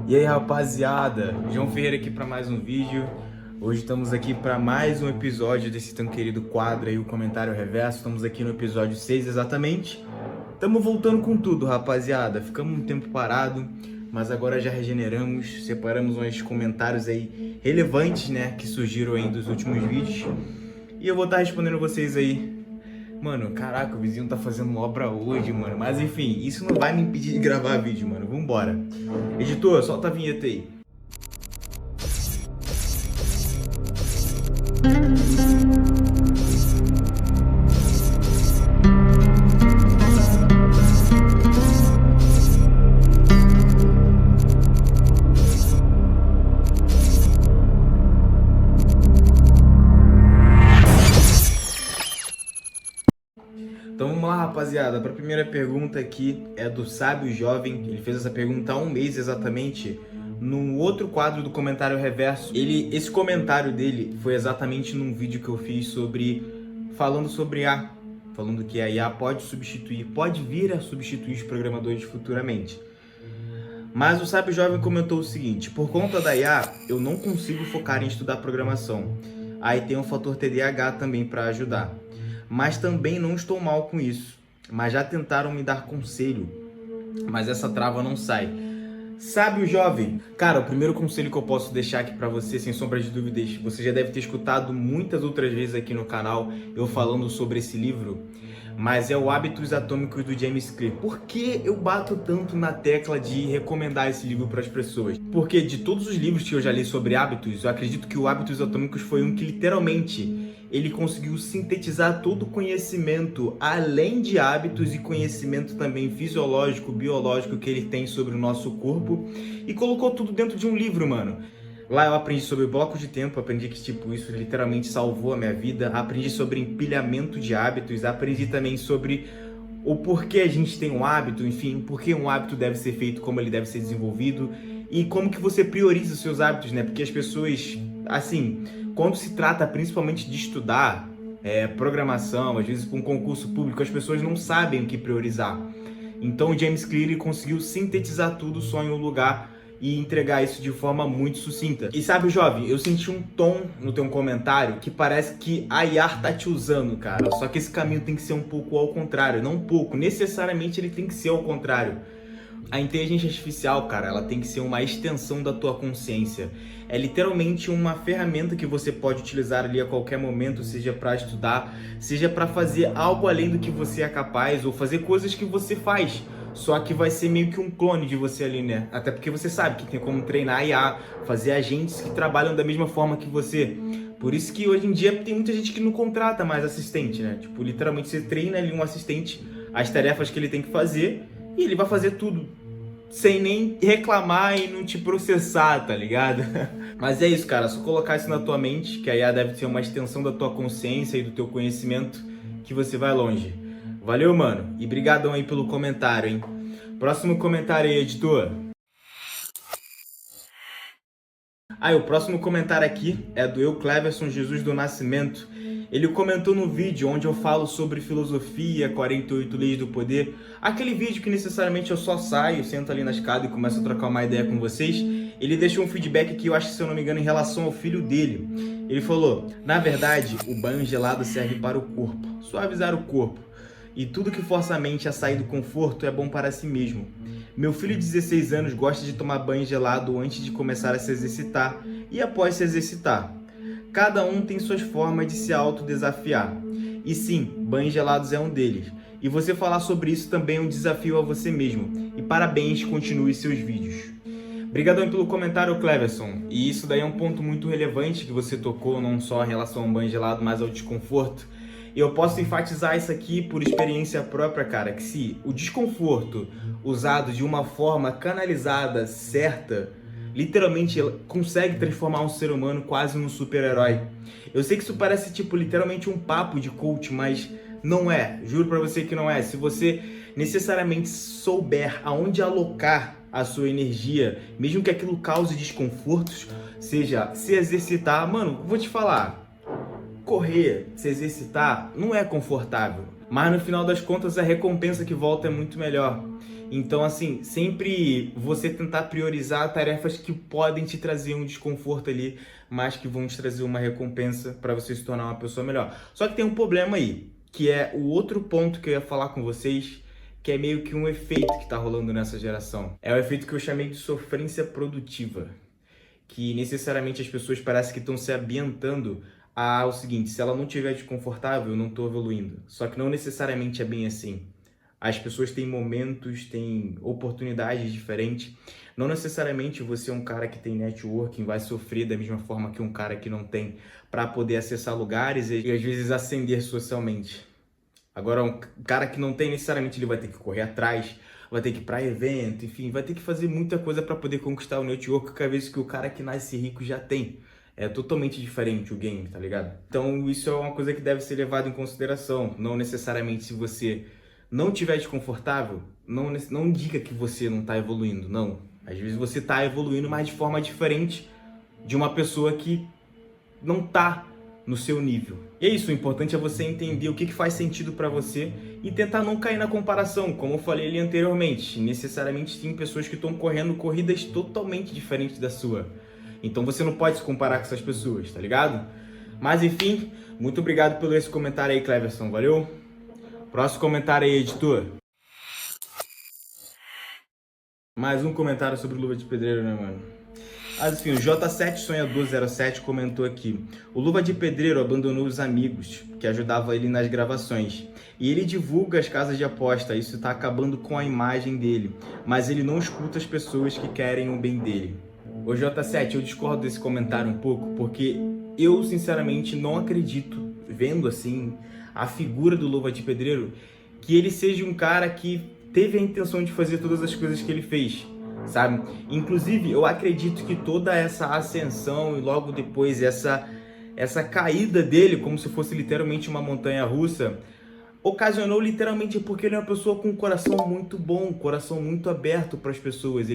E aí, rapaziada, João Ferreira aqui para mais um vídeo. Hoje estamos aqui para mais um episódio desse tão querido quadro aí, o Comentário Reverso. Estamos aqui no episódio 6 exatamente. Estamos voltando com tudo, rapaziada. Ficamos um tempo parado, mas agora já regeneramos, separamos uns comentários aí relevantes, né, que surgiram aí dos últimos vídeos. E eu vou estar respondendo vocês aí. Mano, caraca, o vizinho tá fazendo obra hoje, mano. Mas enfim, isso não vai me impedir de gravar vídeo, mano. Vambora. Editor, solta a vinheta aí. Então vamos lá, rapaziada. Para a primeira pergunta aqui é do Sábio Jovem. Ele fez essa pergunta há um mês exatamente, no outro quadro do Comentário Reverso. Esse comentário dele foi exatamente num vídeo que eu fiz falando sobre IA, falando que a IA pode vir a substituir os programadores futuramente. Mas o Sábio Jovem comentou o seguinte: por conta da IA, eu não consigo focar em estudar programação. Aí tem o fator TDAH também para ajudar. Mas também não estou mal com isso. Mas já tentaram me dar conselho, mas essa trava não sai. Sábio Jovem, cara, o primeiro conselho que eu posso deixar aqui pra você, sem sombra de dúvidas, você já deve ter escutado muitas outras vezes aqui no canal eu falando sobre esse livro, mas é o Hábitos Atômicos do James Clear. Por que eu bato tanto na tecla de recomendar esse livro para as pessoas? Porque de todos os livros que eu já li sobre hábitos, eu acredito que o Hábitos Atômicos foi um que literalmente ele conseguiu sintetizar todo o conhecimento, além de hábitos e conhecimento também fisiológico, biológico que ele tem sobre o nosso corpo, e colocou tudo dentro de um livro, mano. Lá eu aprendi sobre bloco de tempo, aprendi que isso literalmente salvou a minha vida, aprendi sobre empilhamento de hábitos, aprendi também sobre o porquê a gente tem um hábito, enfim, por que um hábito deve ser feito, como ele deve ser desenvolvido e como que você prioriza os seus hábitos, né? Porque as pessoas, assim, quando se trata principalmente de estudar programação, às vezes para um concurso público, as pessoas não sabem o que priorizar. Então o James Clear conseguiu sintetizar tudo só em um lugar e entregar isso de forma muito sucinta. E sabe, jovem, eu senti um tom no teu comentário que parece que a IA tá te usando, cara. Só que esse caminho tem que ser um pouco ao contrário, não um pouco, necessariamente ele tem que ser ao contrário. A inteligência artificial, cara, ela tem que ser uma extensão da tua consciência. É literalmente uma ferramenta que você pode utilizar ali a qualquer momento, seja para estudar, seja para fazer algo além do que você é capaz, ou fazer coisas que você faz. Só que vai ser meio que um clone de você ali, né? Até porque você sabe que tem como treinar a IA, fazer agentes que trabalham da mesma forma que você. Por isso que hoje em dia tem muita gente que não contrata mais assistente, né? Tipo, literalmente você treina ali um assistente, as tarefas que ele tem que fazer, e ele vai fazer tudo, sem nem reclamar e não te processar, tá ligado? Mas é isso, cara, só colocar isso na tua mente, que a IA deve ser uma extensão da tua consciência e do teu conhecimento, que você vai longe. Valeu, mano, e brigadão aí pelo comentário, hein? Próximo comentário aí, editor. O próximo comentário aqui é do Cleverson Jesus do Nascimento. Ele comentou no vídeo onde eu falo sobre filosofia, 48 leis do poder. Aquele vídeo que necessariamente eu só saio, sento ali na escada e começo a trocar uma ideia com vocês. Ele deixou um feedback aqui, eu acho que se eu não me engano, em relação ao filho dele. Ele falou: na verdade, o banho gelado serve para o corpo, suavizar o corpo. E tudo que força a mente a sair do conforto é bom para si mesmo. Meu filho de 16 anos gosta de tomar banho gelado antes de começar a se exercitar e após se exercitar. Cada um tem suas formas de se autodesafiar. E sim, banhos gelados é um deles. E você falar sobre isso também é um desafio a você mesmo. E parabéns, continue seus vídeos. Obrigadão pelo comentário, Cleverson. E isso daí é um ponto muito relevante que você tocou, não só em relação ao banho gelado, mas ao desconforto. Eu posso enfatizar isso aqui por experiência própria, cara, que se o desconforto usado de uma forma canalizada, certa, literalmente consegue transformar um ser humano quase num super-herói. Eu sei que isso parece tipo literalmente um papo de coach, mas não é. Juro pra você que não é. Se você necessariamente souber aonde alocar a sua energia, mesmo que aquilo cause desconfortos, seja se exercitar, mano, vou te falar, correr, se exercitar, não é confortável, mas no final das contas a recompensa que volta é muito melhor. Então, assim, sempre você tentar priorizar tarefas que podem te trazer um desconforto ali, mas que vão te trazer uma recompensa para você se tornar uma pessoa melhor. Só que tem um problema aí, que é o outro ponto que eu ia falar com vocês, que é meio que um efeito que tá rolando nessa geração. É o efeito que eu chamei de sofrência produtiva, que necessariamente as pessoas parecem que estão se ambientando ao seguinte: se ela não estiver desconfortável, eu não estou evoluindo. Só que não necessariamente é bem assim. As pessoas têm momentos, têm oportunidades diferentes. Não necessariamente você é um cara que tem networking vai sofrer da mesma forma que um cara que não tem para poder acessar lugares e às vezes ascender socialmente. Agora, um cara que não tem necessariamente, ele vai ter que correr atrás, vai ter que ir para evento, enfim, vai ter que fazer muita coisa para poder conquistar o network que às vezes que o cara que nasce rico já tem. É totalmente diferente o game, tá ligado? Então isso é uma coisa que deve ser levado em consideração. Não necessariamente se você não estiver desconfortável, não diga que você não tá evoluindo, não. Às vezes você tá evoluindo, mas de forma diferente de uma pessoa que não tá no seu nível. E é isso, o importante é você entender o que faz sentido para você e tentar não cair na comparação, como eu falei ali anteriormente. Necessariamente tem pessoas que estão correndo corridas totalmente diferentes da sua. Então você não pode se comparar com essas pessoas, tá ligado? Mas enfim, muito obrigado pelo esse comentário aí, Cleverson, valeu? Próximo comentário aí, editor. Mais um comentário sobre Luva de Pedreiro, né, mano? Mas enfim, o J7 Sonhador 07 comentou aqui: o Luva de Pedreiro abandonou os amigos que ajudavam ele nas gravações. E ele divulga as casas de aposta, isso tá acabando com a imagem dele. Mas ele não escuta as pessoas que querem o bem dele. Ô J7, eu discordo desse comentário um pouco, porque eu sinceramente não acredito, vendo assim a figura do Luva de Pedreiro, que ele seja um cara que teve a intenção de fazer todas as coisas que ele fez, sabe? Inclusive, eu acredito que toda essa ascensão e logo depois essa caída dele, como se fosse literalmente uma montanha russa, ocasionou literalmente porque ele é uma pessoa com um coração muito bom, um coração muito aberto para as pessoas.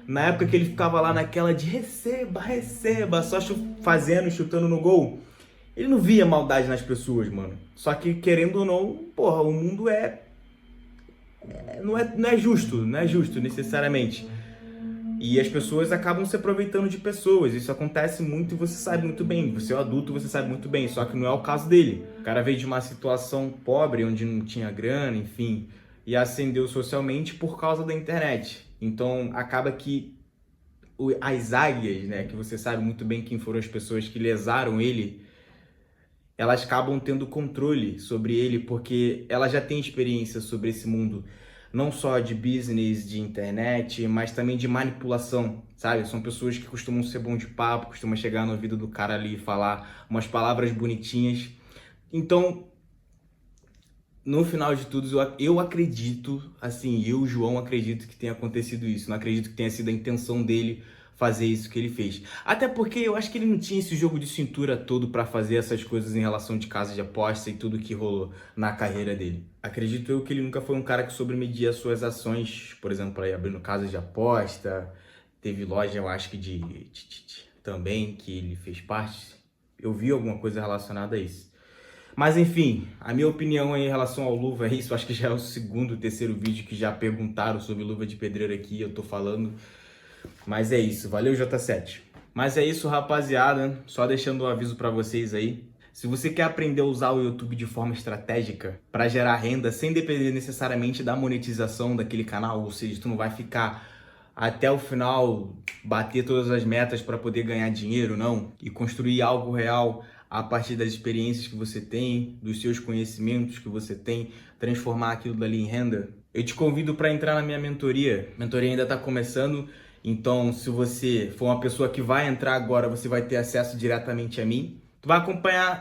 Na época que ele ficava lá naquela de receba, receba, só chutando no gol, ele não via maldade nas pessoas, mano. Só que, querendo ou não, porra, o mundo não é justo, não é justo necessariamente. E as pessoas acabam se aproveitando de pessoas. Isso acontece muito e você sabe muito bem. Você é um adulto, você sabe muito bem. Só que não é o caso dele. O cara veio de uma situação pobre, onde não tinha grana, enfim, e ascendeu socialmente por causa da internet. Então acaba que as águias, né, que você sabe muito bem quem foram as pessoas que lesaram ele, elas acabam tendo controle sobre ele porque ela já tem experiência sobre esse mundo, não só de business, de internet, mas também de manipulação, sabe? São pessoas que costumam ser bom de papo, costumam chegar no ouvido do cara ali e falar umas palavras bonitinhas. Então, no final de tudo, eu acredito, assim, eu, João, acredito que tenha acontecido isso. Não acredito que tenha sido a intenção dele fazer isso que ele fez. Até porque eu acho que ele não tinha esse jogo de cintura todo pra fazer essas coisas em relação de casa de aposta e tudo que rolou na carreira dele. Acredito eu que ele nunca foi um cara que sobremedia as suas ações, por exemplo, aí abrindo casas de aposta, teve loja, eu acho que também, que ele fez parte. Eu vi alguma coisa relacionada a isso. Mas enfim, a minha opinião em relação ao Luva é isso. Acho que já é o segundo, terceiro vídeo que já perguntaram sobre Luva de Pedreiro aqui, eu tô falando. Mas é isso, valeu J7. Mas é isso, rapaziada, só deixando um aviso pra vocês aí. Se você quer aprender a usar o YouTube de forma estratégica para gerar renda sem depender necessariamente da monetização daquele canal, ou seja, tu não vai ficar até o final, bater todas as metas para poder ganhar dinheiro, não, e construir algo real a partir das experiências que você tem, dos seus conhecimentos que você tem, transformar aquilo dali em renda, eu te convido para entrar na minha mentoria. A mentoria ainda está começando, então se você for uma pessoa que vai entrar agora, você vai ter acesso diretamente a mim.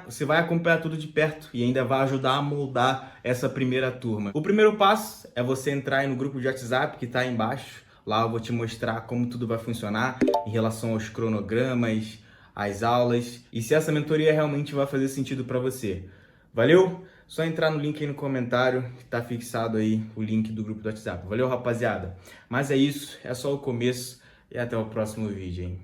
Você vai acompanhar tudo de perto e ainda vai ajudar a moldar essa primeira turma. O primeiro passo é você entrar aí no grupo de WhatsApp que está aí embaixo. Lá eu vou te mostrar como tudo vai funcionar em relação aos cronogramas, às aulas e se essa mentoria realmente vai fazer sentido para você. Valeu? Só entrar no link aí no comentário que tá fixado aí o link do grupo do WhatsApp. Valeu, rapaziada? Mas é isso, é só o começo e até o próximo vídeo, hein?